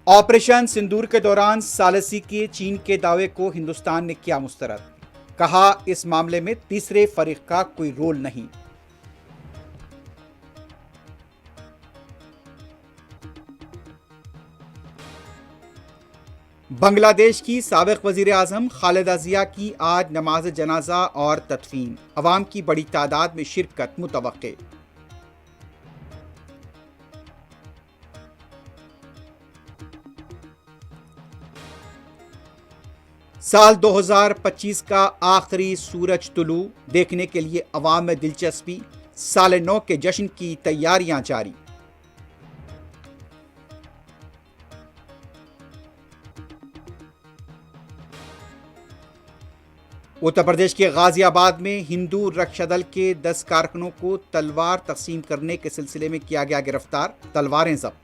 Operation सिंदूर के दौरान सालसी के चीन के दावे को हिंदुस्तान ने किया मुस्तरद। कहा, इस मामले में तीसरे फरीक का कोई रोल नहीं। बांग्लादेश की साबिक वजीर आजम खालिदा जिया की आज नमाज जनाजा और तदफीन। अवाम की बड़ी तादाद में शिरकत मुतवक्के। साल 2025 का आखिरी सूरज तुलू देखने के लिए अवाम में दिलचस्पी। साल नौ के जश्न की तैयारियां जारी। उत्तर प्रदेश के गाजियाबाद में हिंदू रक्षा दल के 10 कारकुनों को तलवार तकसीम करने के सिलसिले में किया गया गिरफ्तार। तलवारें जब्त।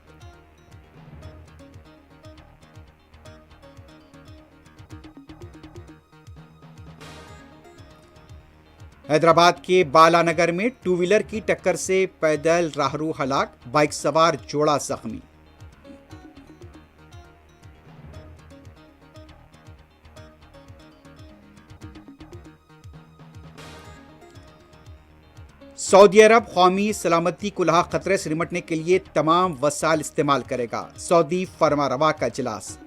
हैदराबाद के बालानगर में टू व्हीलर की टक्कर से पैदल राहरू हलाक, बाइक सवार जोड़ा जख्मी। सऊदी अरब कौमी सलामती को लाक खतरे से निपटने के लिए तमाम वसाइल इस्तेमाल करेगा। सऊदी फरमारवा का इजलास।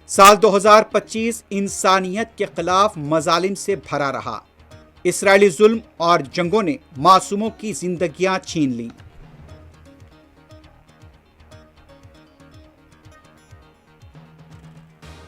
साल 2025 इंसानियत के खिलाफ मजालिम से भरा रहा। इसराइली जुल्म और जंगों ने मासूमों की जिंदगियां छीन लीं।